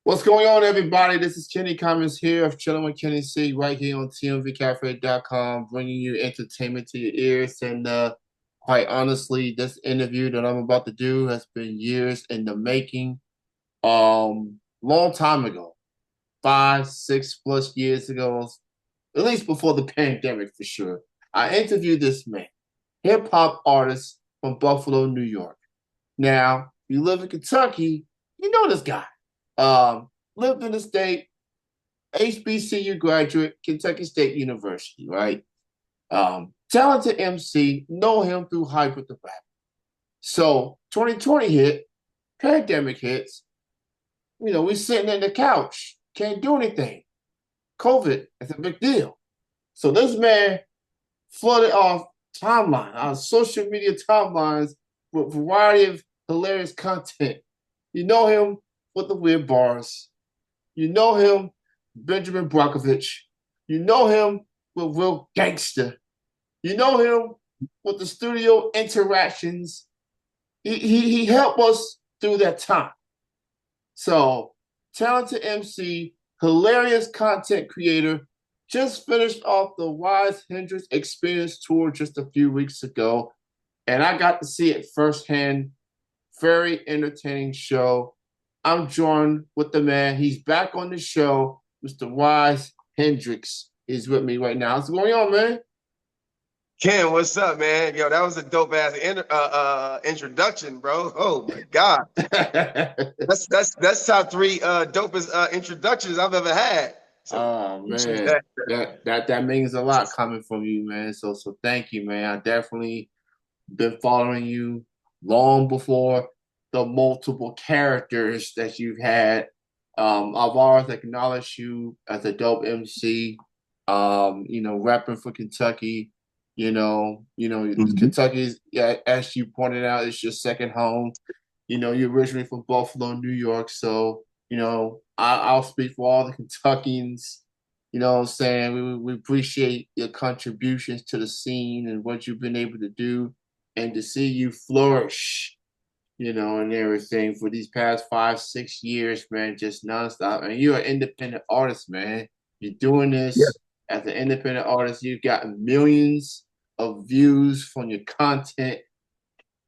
What's going on, everybody? This is Kenny Cummins here of Chilling with Kenny C right here on TMVCafe.com, bringing you entertainment to your ears. And quite honestly, this interview that I'm about to do has been years in the making. Long time ago, 5, 6+ years ago, at least before the pandemic for sure. I interviewed this man, hip hop artist from Buffalo, New York. Now, you live in Kentucky, you know this guy. Lived in the state, HBCU graduate, Kentucky State University, right? Talented MC, know him through Hybrid the Rap. So 2020 hit, pandemic hits, we sitting in the couch, can't do anything. COVID is a big deal. So this man flooded off timeline, our social media timelines with a variety of hilarious content. You know him with the weird bars. You know him, Benjamin Brockovich. You know him with Real Gangster. You know him with the studio interactions. He helped us through that time. So, talented MC, hilarious content creator, just finished off the Ryze Hendricks Experience Tour just a few weeks ago, and I got to see it firsthand. Very entertaining show. I'm joined with the man. He's back on the show. Mr. Ryze Hendricks is with me right now. What's going on, man? Ken, what's up, man? Yo, that was a dope ass introduction, bro. Oh my god, that's top three dopest introductions I've ever had. So, oh man, that means a lot coming from you, man. So thank you, man. I definitely been following you long before the multiple characters that you've had. I've always acknowledged you as a dope MC. Rapping for Kentucky. Kentucky's, yeah, as you pointed out, it's your second home. You're originally from Buffalo, New York, so I'll speak for all the Kentuckians. You know what I'm saying? We appreciate your contributions to the scene and what you've been able to do, and to see you flourish, and everything for these past 5, 6 years, man, just nonstop. And you're an independent artist, man. You're doing this as an independent artist. You've got millions of views from your content.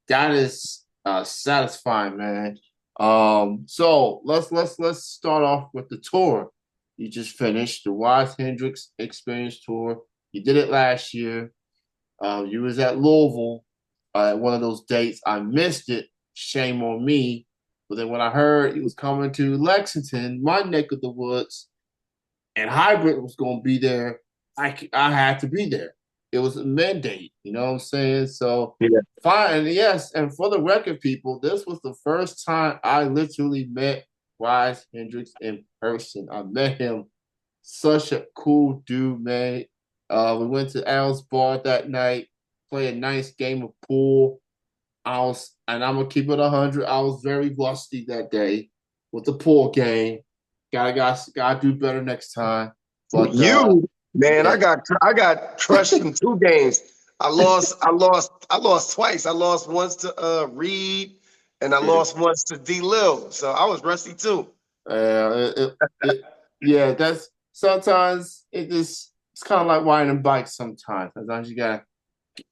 That is satisfying, man. So let's start off with the tour. You just finished the Ryze Hendricks Experience Tour. You did it last year. You was at Louisville at one of those dates. I missed it. Shame on me. But then when I heard he was coming to Lexington, my neck of the woods, and Hybrid was going to be there, I had to be there. It was a mandate, you know what I'm saying? So, fine, yes. And for the record, people, this was the first time I literally met Ryze Hendricks in person. I met him. Such a cool dude, man. We went to Al's bar that night, played a nice game of pool. I'm gonna keep it 100. I was very rusty that day with the pool game. Gotta do better next time. But man, yeah. I got crushed in 2 games. I lost twice. I lost once to Reed, and I lost once to D Lil. So I was rusty too. Yeah, that's sometimes it's kind of like riding bikes. Sometimes you gotta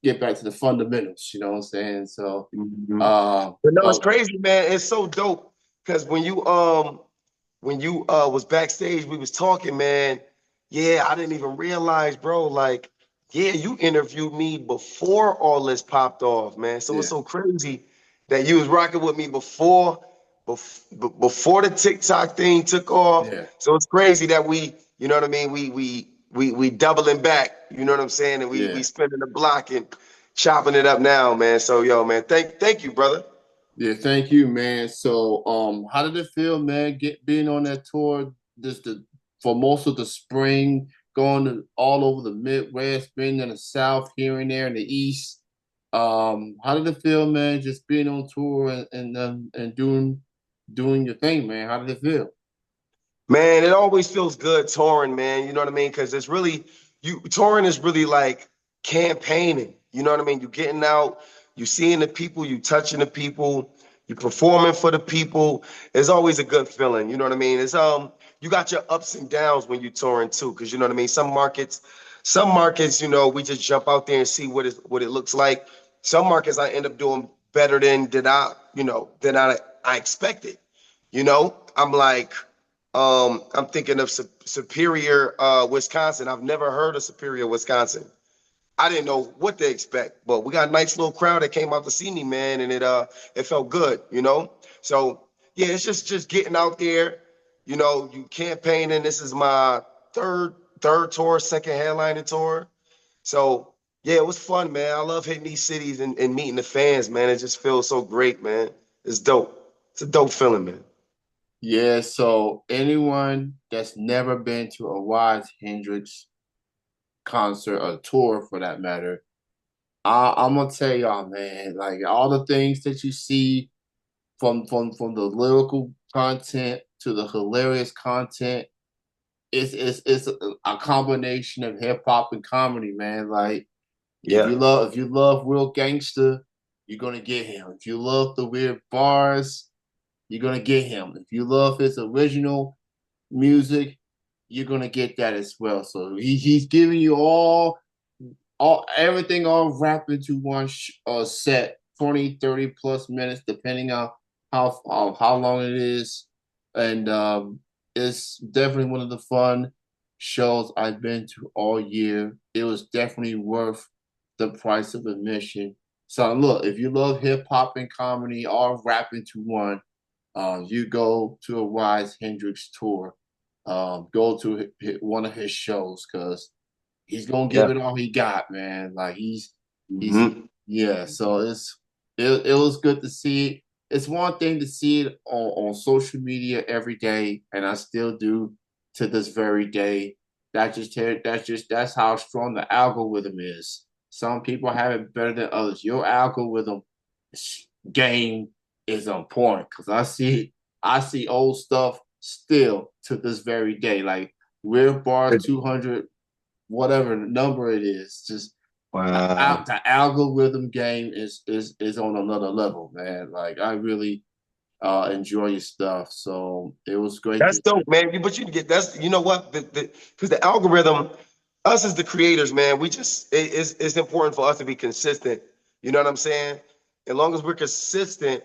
get back to the fundamentals. You know what I'm saying? So, but no, it's crazy, man. It's so dope because when you was backstage, we was talking, man. Yeah, I didn't even realize, bro. Like, yeah, you interviewed me before all this popped off, man. So it's so crazy that you was rocking with me before the TikTok thing took off. Yeah. So it's crazy that we, you know what I mean? We doubling back, you know what I'm saying? And we spinning the block and chopping it up now, man. So yo, man, thank you, brother. Yeah, thank you, man. So, how did it feel, man, being on that tour for most of the spring, going all over the Midwest, being in the South, here and there in the East? How did it feel, man, just being on tour and doing your thing, man? How did it feel? Man, it always feels good touring, man. You know what I mean? Because it's really touring is really like campaigning. You know what I mean? You getting out, you seeing the people, you touching the people, You performing for the people. It's always a good feeling. You know what I mean? It's you got your ups and downs when you're touring too, because you know what I mean. Some markets, you know, we just jump out there and see what it looks like. Some markets I end up doing better than I expected. You know, I'm like, I'm thinking of Superior, Wisconsin. I've never heard of Superior, Wisconsin. I didn't know what to expect, but we got a nice little crowd that came out to see me, man, and it felt good, you know. So yeah, it's just getting out there, you know. You campaigning. This is my third tour, second headlining tour. So yeah, it was fun, man. I love hitting these cities and meeting the fans, man. It just feels so great, man. It's dope. It's a dope feeling, man. Yeah, so anyone that's never been to a Ryze Hendricks concert or tour for that matter, I'm gonna tell y'all, man, like all the things that you see from the lyrical content to the hilarious content, it's a combination of hip hop and comedy, man. Like Yeah. if you love real gangster, you're gonna get him. If you love the weird bars, you're gonna get him. If you love his original music, you're gonna get that as well. So he's giving you all everything all wrapped into one set, 20, 30 plus minutes, depending on how long it is. And it's definitely one of the fun shows I've been to all year. It was definitely worth the price of admission. So look, if you love hip hop and comedy all wrapped into one, you go to a Ryze Hendricks tour. Go to one of his shows because he's gonna give Yeah. it all he got, man. Like he's Hmm. yeah. So it was good to see it. It's one thing to see it on social media every day, and I still do to this very day. That's how strong the algorithm is. Some people have it better than others. Your algorithm game is on point because I see old stuff still to this very day. Like Weird Bars 200, whatever number it is, just Wow. the algorithm game is on another level, man. Like I really enjoy your stuff. So it was great That's to dope, man. But you get that's you know what? Because the algorithm, us as the creators, man, we just it's important for us to be consistent. You know what I'm saying? As long as we're consistent,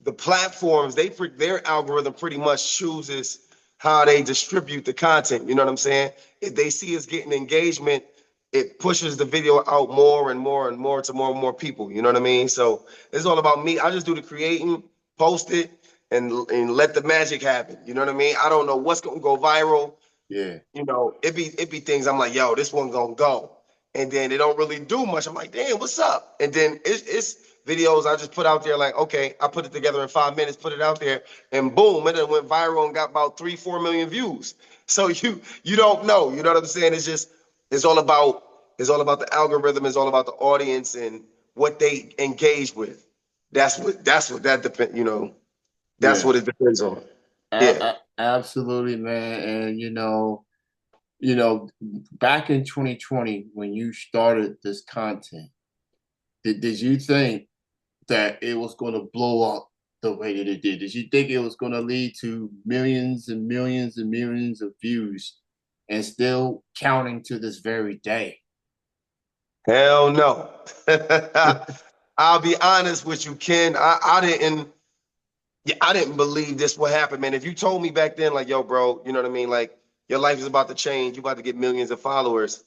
the platforms their algorithm pretty much chooses how they distribute the content. You know what I'm saying? If they see us getting engagement, it pushes the video out more and more and more to more and more people. You know what I mean? So it's all about me. I just do the creating, post it, and let the magic happen. You know what I mean? I don't know what's gonna go viral. yeah. You know, it be things I'm like, yo, this one gonna go. And then they don't really do much. I'm like, damn, what's up? And then it's videos I just put out there, like, okay, I put it together in 5 minutes, put it out there, and boom, it went viral and got about 3-4 million views. So you don't know, you know what I'm saying? It's all about the algorithm, it's all about the audience and what they engage with. That's what that depend, you know, that's Yeah. what it depends on. Yeah. Absolutely, man. And you know, back in 2020 when you started this content, did you think that it was going to blow up the way that it did? Did you think it was going to lead to millions and millions and millions of views and still counting to this very day? Hell no. I'll be honest with you, Ken. I didn't believe this would happen, man. If you told me back then, like, yo, bro, you know what I mean? Like, your life is about to change, you about to get millions of followers.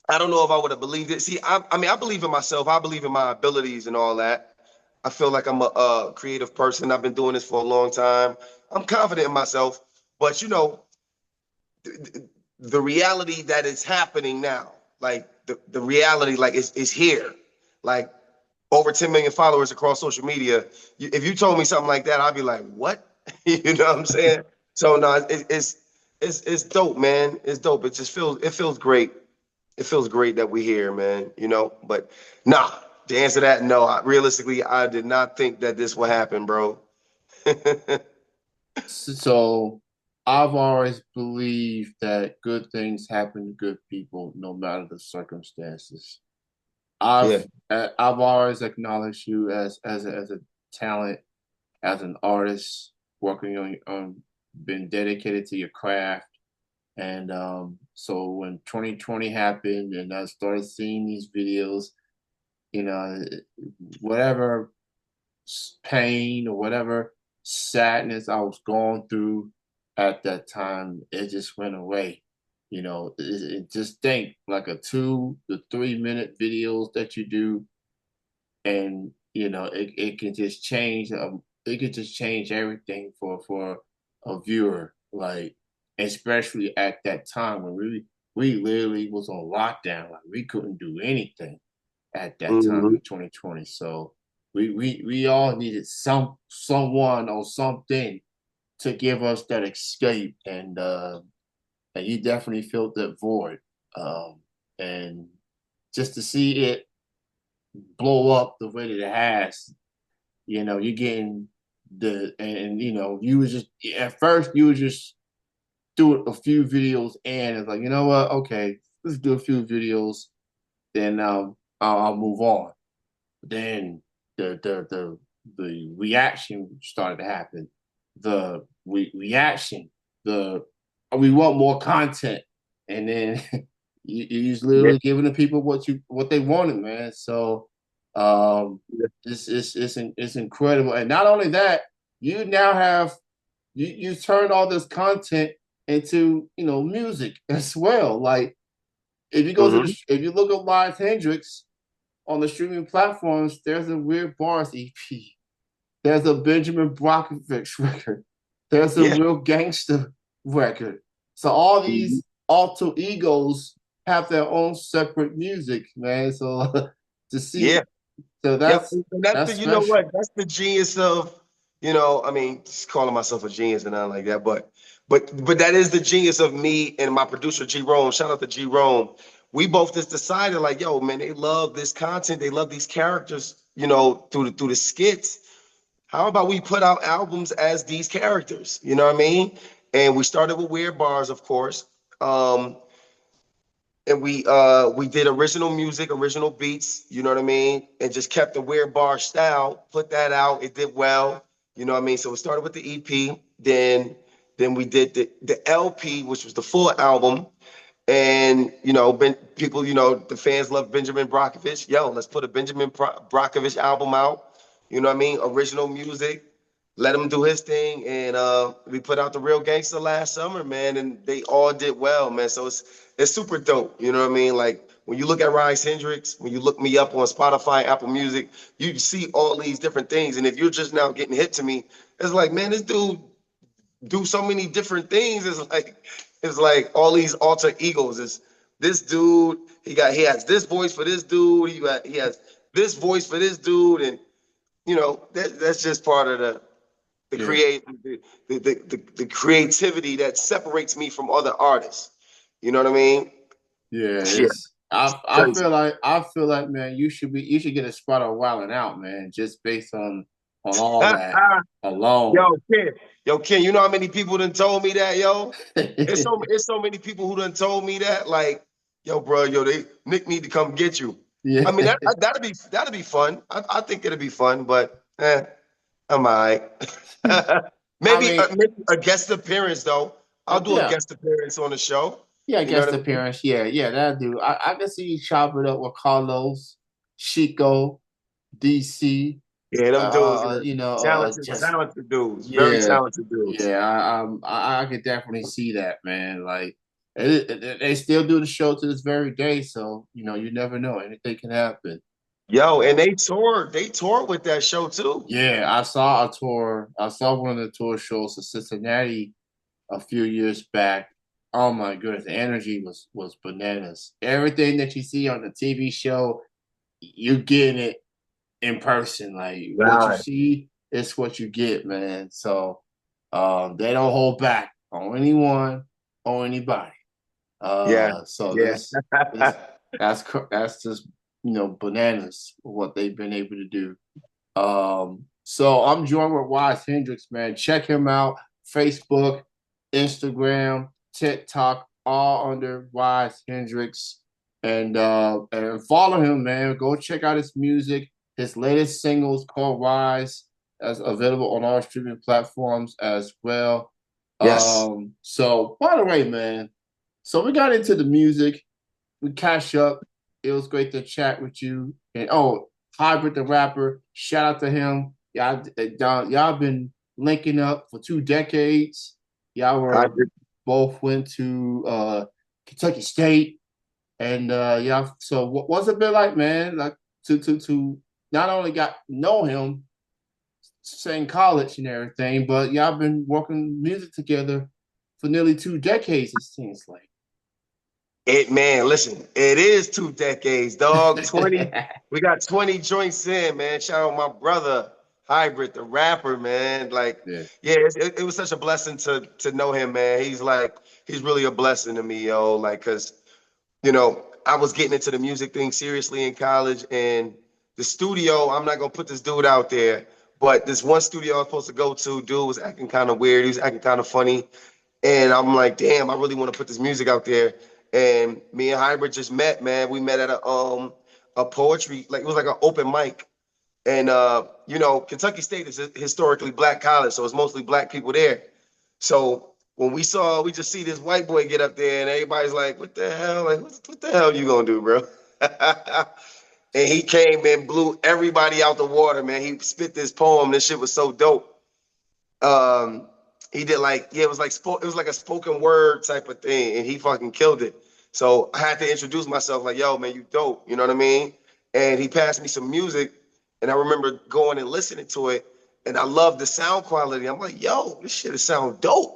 I don't know if I would have believed it. See, I mean, I believe in myself. I believe in my abilities and all that. I feel like I'm a creative person. I've been doing this for a long time. I'm confident in myself. But you know, the reality that is happening now, like the reality, like is here. Like over 10 million followers across social media. If you told me something like that, I'd be like, what? You know what I'm saying? So no, it's dope, man. It's dope. It feels great. It feels great that we're here, man. You know, but nah. To answer that, no. Realistically, I did not think that this would happen, bro. So I've always believed that good things happen to good people no matter the circumstances. Yeah. I've always acknowledged you as a talent as an artist, working on being dedicated to your craft. And so when 2020 happened and I started seeing these videos, you know, whatever pain or whatever sadness I was going through at that time, it just went away. Just think like a 2 to 3 minute videos that you do, and it can just change. It could just change everything for a viewer, like especially at that time when we literally was on lockdown, like we couldn't do anything at that time Mm-hmm. in 2020. So we all needed someone or something to give us that escape, and you definitely felt that void. And just to see it blow up the way that it has, you're getting you was just at first you was just do a few videos and it's like, you know what, okay, let's do a few videos, then I'll move on. Then the reaction started to happen. Reaction, the we want more content, and then you're Yeah. literally giving the people what they wanted, man. So it's incredible, and not only that, you now have you turned all this content into music as well. Like Mm-hmm. if you look at Ryze Hendricks on the streaming platforms, there's a Weird Bars EP. There's a Benjamin Brockovich record. There's a Yeah. Real Gangster record. So all Mhm. these alter egos have their own separate music, man. So to Yeah. see, so Yep. And that's that's the, you know special. what? That's the genius of, I mean, just calling myself a genius and nothing like that, but that is the genius of me and my producer G Rome. Shout out to G Rome. We both just decided like, yo, man, they love this content, they love these characters, through the skits. How about we put out albums as these characters? You know what I mean? And we started with Weird Bars, of course. Um, and we did original music, original beats, you know what I mean, and just kept the Weird Bar style. Put that out, it did well, you know what I mean. So we started with the EP, then we did the LP, which was the full album, and people, the fans love Benjamin Brockovich. Yo, let's put a Benjamin Brockovich album out. You know what I mean? Original music. Let him do his thing, and we put out the Real Gangster last summer, man, and they all did well, man. So it's super dope. You know what I mean? Like when you look at Ryze Hendricks, when you look me up on Spotify, Apple Music, you see all these different things. And if you're just now getting hit to me, it's like, man, this dude do so many different things. It's like all these alter egos. Is this dude? He has this voice for this dude. He has this voice for this dude, and that's just part of the Yeah, create the creativity that separates me from other artists. You know what I mean? yeah. Yeah, It's crazy. I feel like, man, you should get a spot of Wildin' Out, man, just based on all that Yo, alone. Ken. Yo, Ken, you know how many people done told me that, yo? It's so many people who done told me that, like, yo, bro, Nick need to come get you. I Yeah. mean, that'd be fun. I think it'd be fun, but I'm all right. I maybe, mean, maybe a guest appearance though. I'll do a yeah. guest appearance on the show. Yeah, You know guest what I mean? appearance. Yeah, yeah, that do. I can see you chop it up with Carlos, Chico, DC. Yeah, them dudes are talented, Just talented dudes. Very yeah, talented dudes. yeah. I could definitely see that, man. Like they still do the show to this very day, so you never know. Anything can happen. Yo, and they toured with that show too. Yeah, I saw a tour. I saw one of the tour shows in Cincinnati a few years back. Oh my goodness, the energy was bananas. Everything that you see on the TV show, you're getting it in person. Like what you Right. see is what you get, man. So they don't hold back on anyone or anybody. Yeah. So Yeah. this that's just bananas what they've been able to do. So I'm joined with Ryze Hendricks, man. Check him out. Facebook, Instagram, TikTok, all under Ryze Hendricks. And follow him, man. Go check out his music. His latest single is called Rise. as available on all streaming platforms as well. Yes. So by the way, man, so we got into the music, we catch up. It was great to chat with you. And oh, Hybrid the rapper, shout out to him. Y'all been linking up for 2 decades. Y'all I were agree. both went to Kentucky State, and yeah. So what's it been like, man? Like to not only got know him, same college and everything, but y'all been working music together for nearly 2 decades. It seems like. Man, listen, it is 2 decades, dog. 20, we got 20 joints in, man. Shout out my brother, Hybrid, the rapper, man. Like, Yeah. yeah, it was such a blessing to know him, man. He's really a blessing to me, yo. Like, cause I was getting into the music thing seriously in college, and the studio, I'm not gonna put this dude out there, but this one studio I was supposed to go to, dude was acting kind of weird. He was acting kind of funny. And I'm like, damn, I really want to put this music out there. And me and Hybrid just met, man. We met at a poetry, like it was like an open mic. And Kentucky State is a historically black college, so it's mostly black people there. So when we just see this white boy get up there, and everybody's like, "What the hell? Like, what the hell you gonna do, bro?" And he came and blew everybody out the water, man. He spit this poem. This shit was so dope. Um, he did like, yeah, it was like a spoken word type of thing, and he fucking killed it. So I had to introduce myself, like, yo, man, you dope. You know what I mean? And he passed me some music, and I remember going and listening to it, and I loved the sound quality. I'm like, yo, this shit sound dope.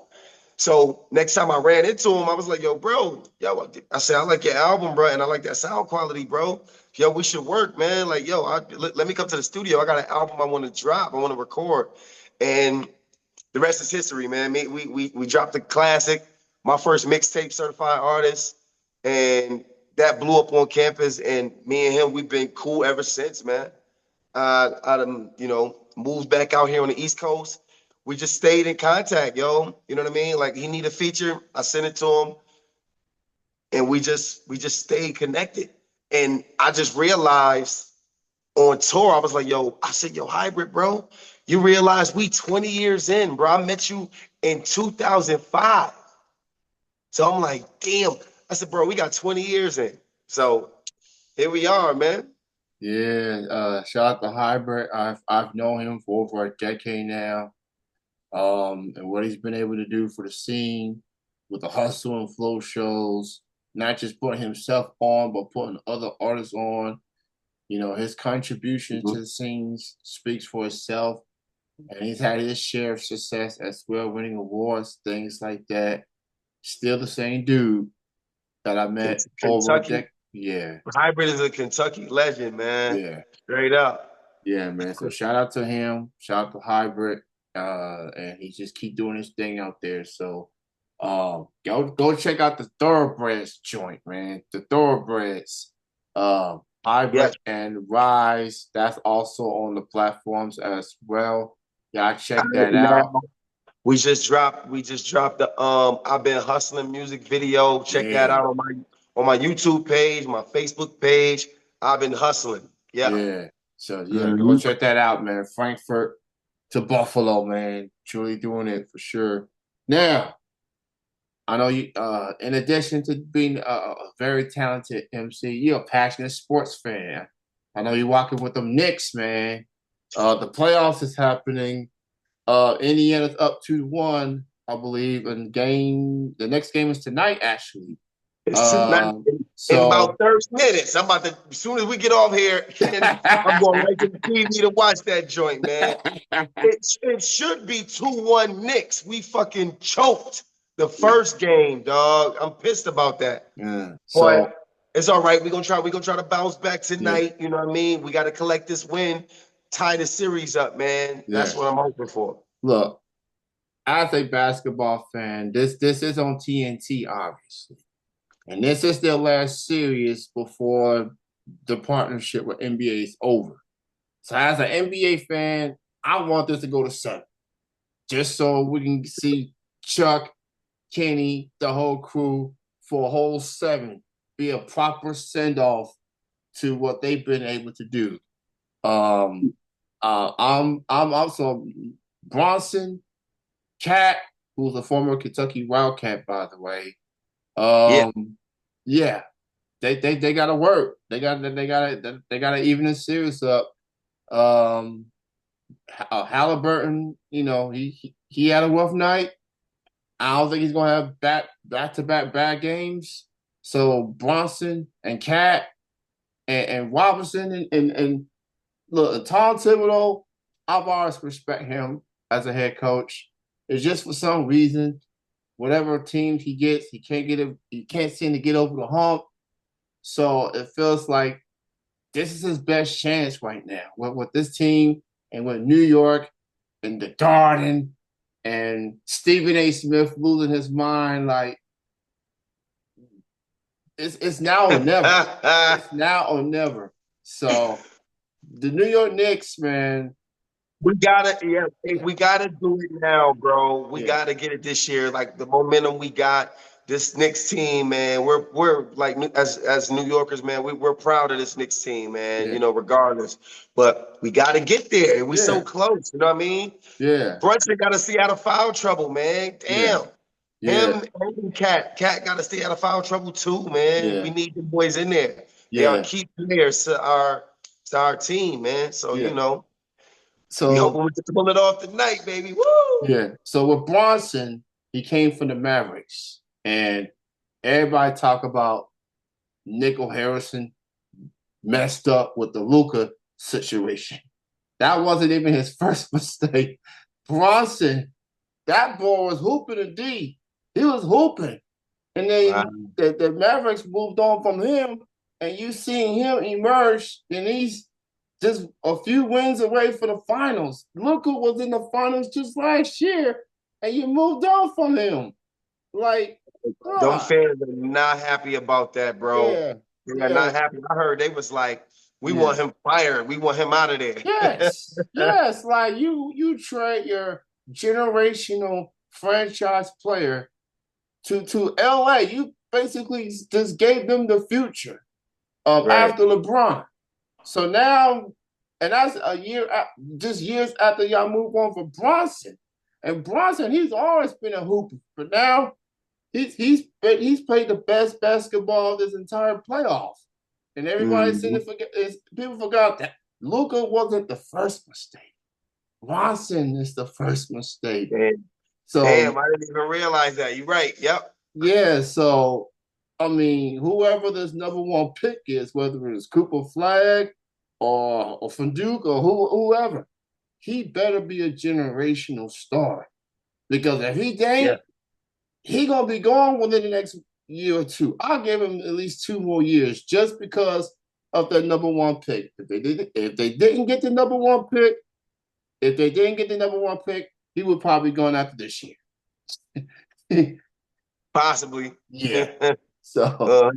So next time I ran into him, I was like, yo, bro, yo, I said, I like your album, bro, and I like that sound quality, bro. Yo, we should work, man. Like, yo, let me come to the studio. I got an album I want to drop. I want to record. And the rest is history, man. We dropped a classic, my first mixtape, certified artist, and that blew up on campus. And me and him, we've been cool ever since, man. I done, moved back out here on the East Coast. We just stayed in contact, yo. You know what I mean? Like he need a feature, I sent it to him, and we just stayed connected. And I just realized on tour, I was like, yo, I said, yo, Hybrid, bro, you realize we 20 years in, bro. I met you in 2005. So I'm like, damn. I said, bro, we got 20 years in. So here we are, man. Yeah, shout out to Hybrid. I've known him for over a decade now. And what he's been able to do for the scene with the hustle and flow shows, not just putting himself on, but putting other artists on. His contribution to Mhm. the scenes speaks for itself. And he's had his share of success as well, winning awards, things like that. Still the same dude that I met over a Kentucky. decade. Yeah, Hybrid is a Kentucky legend, man. yeah. Straight up. Yeah, man. So shout out to him. Shout out to Hybrid. And he just keep doing his thing out there. So go check out the Thoroughbreds joint, man. The Thoroughbreds. Yes. Hybrid and Ryze. That's also on the platforms as well. Yeah, check that out. Now, we just dropped the I've been hustling music video. Check that Yeah, out on my YouTube page, my Facebook page. I've been hustling. Yeah. yeah. So yeah, go Mhm. check that out, man. Frankfurt to Buffalo, man. Truly doing it for sure. Now, I know you. In addition to being a very talented MC, you're a passionate sports fan. I know you're walking with them Knicks, man. The playoffs is happening. Indiana's up 2-1, I believe, and the next game is tonight, actually. It's tonight Um, in about so 30 minutes. I'm about to, as soon as we get off here, Ken, I'm going right to the TV to watch that joint, man. It should be 2-1 Knicks. We fucking choked the yeah, first game, dog. I'm pissed about that. yeah. But So it's all right. We're gonna try to bounce back yeah, tonight. You know what I mean? We gotta collect this win, tie the series up, man. yeah. That's what I'm hoping for. Look, as a basketball fan, this is on TNT, obviously. And this is their last series before the partnership with NBA is over. So as an NBA fan, I want this to go to 7, just so we can see Chuck, Kenny, the whole crew for a whole 7 be a proper send off to what they've been able to do. Um, I'm also Bronson, Cat, who's a former Kentucky Wildcat, by the way. Yeah. Yeah, they gotta work. They gotta even the series up. Um, Halliburton, he had a rough night. I don't think he's gonna have back to back bad games. So Bronson and Cat and Robinson and look, Tom Thibodeau, I've always respect him as a head coach. It's just for some reason, whatever team he gets, he can't get it. He can't seem to get over the hump. So it feels like this is his best chance right now with this team and with New York and the Garden and Stephen A. Smith losing his mind. Like it's now or never. It's now or never. So the New York Knicks, man. We gotta do it now, bro. We Yeah, gotta get it this year. Like the momentum we got, this Knicks team, man. We're like as New Yorkers, man. We're proud of this Knicks team, man. yeah, Regardless, but we gotta get there. We so yeah, close. You know what I mean? yeah, Brunson got to stay out of foul trouble, man. yeah, Damn. yeah, Him and Cat got to stay out of foul trouble too, man. We yeah, need the boys in there. They are yeah, key players to our team, man. So yeah. we So hoping we can pull it off tonight, baby. Woo! yeah. So with Bronson, he came from the Mavericks, and everybody talk about Nickel Harrison messed up with the Luka situation. That wasn't even his first mistake. Bronson, that boy was hooping a D. He was hooping. And Wow. then the Mavericks moved on from him, and you seeing him emerge, and he's just a few wins away for the finals. Luka was in the finals just last year, and you moved on from him. Like, Them God, fans are not happy about that, bro. yeah, They're yeah, not happy. I heard they was like, we yeah. want him fired. We want him out of there. Yes, yes. Like you trade your generational franchise player to LA. You basically just gave them the future Right. after LeBron. So now, and that's just years after y'all move on for Bronson. And Bronson, he's always been a hooper, but now he's played the best basketball this entire playoff. And everybody seemed to Mhm. forget. People forgot that Luka wasn't the first mistake. Bronson is the first mistake. Damn, So damn, I didn't even realize that. You're right. Yep. yeah, so I mean, whoever this number one pick is, whether it's Cooper Flag or Fanduke or whoever, he better be a generational star. Because if he Yeah. ain't, he gonna be gone within the next year or two. I'll give him at least 2 more years just because of the number one pick. If they didn't get the number one pick, if they didn't get the number one pick, he would probably be going after this year. Possibly. Yeah. So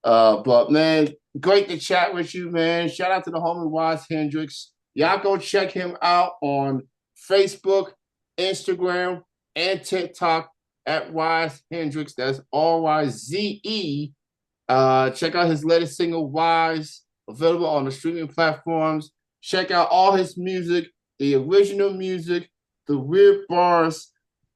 uh, but man, great to chat with you, man. Shout out to the homie Ryze Hendricks. Y'all go check him out on Facebook, Instagram, and TikTok at Ryze Hendricks. That's RYZE. Check out his latest single, Wise, available on the streaming platforms. Check out all his music, the original music, the weird bars,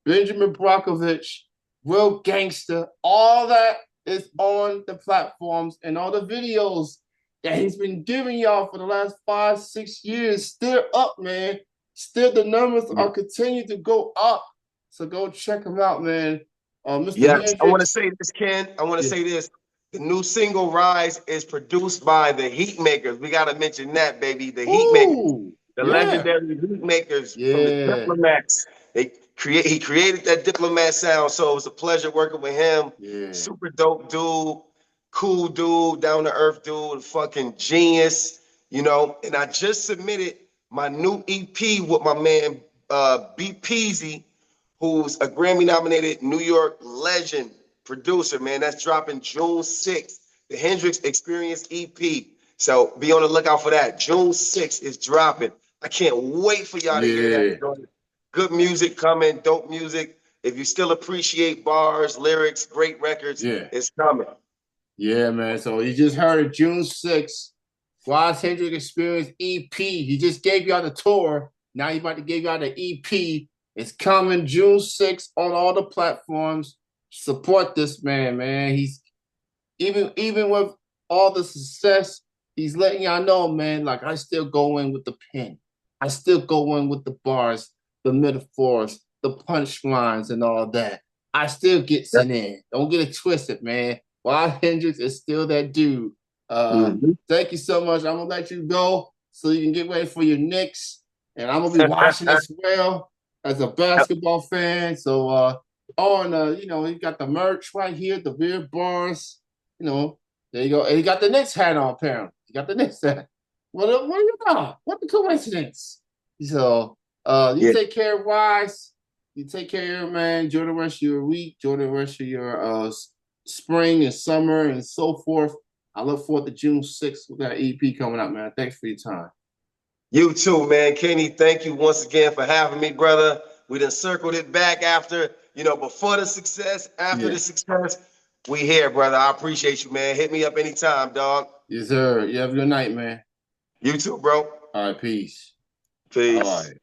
Benjamin Brockovich, Real Gangster, all that is on the platforms, and all the videos that he's been giving y'all for the last 5, 6 years still up, man. Still the numbers are continuing to go up. So go check him out, man. Mr. yes, I want to Hendricks. say this, Ken. I want to Yeah. say this. The new single Rise is produced by the Heat Makers. We got to mention that, baby. The Heat Makers, Ooh, the yeah, legendary Heat Makers from the yeah, Diplomats. He created that Diplomat sound, so it was a pleasure working with him. yeah, Super dope dude, cool dude, down to earth dude, fucking genius, And I just submitted my new EP with my man B Peasy, who's a Grammy nominated New York legend producer, man. That's dropping June 6th. The Hendrix Experience EP. So be on the lookout for that. June 6th is dropping. I can't wait for y'all to hear that. yeah, Good music coming, dope music. If you still appreciate bars, lyrics, great records, yeah, it's coming. yeah, man. So you just heard it June 6th, Ryze Hendricks Experience EP. He just gave you out the tour. Now he's about to give you out the EP. It's coming June 6th on all the platforms. Support this man, man. He's even with all the success, he's letting y'all know, man, like I still go in with the pen. I still go in with the bars, the metaphors, the punchlines, and all that. I still get sent in. Don't get it twisted, man. Ryze Hendricks is still that dude. Thank you so much. I'm gonna let you go so you can get ready for your Knicks, and I'm gonna be watching as well as a basketball fan. So, you know, he got the merch right here, the beer bars. You know, there you go. And he got the Knicks hat on, apparently. He got the Knicks hat. What do you got? What the coincidence? So, you take care of Ryze. You take care of your man. Enjoy the rest of your week. Enjoy the rest of your spring and summer and so forth. I look forward to June 6th with that EP coming out, man. Thanks for your time. You too, man. Kenny, thank you once again for having me, brother. We done circled it back after, you know, before the success, after the success. We here, brother. I appreciate you, man. Hit me up anytime, dog. Yes, sir. You have a good night, man. You too, bro. All right, peace. Peace. All right.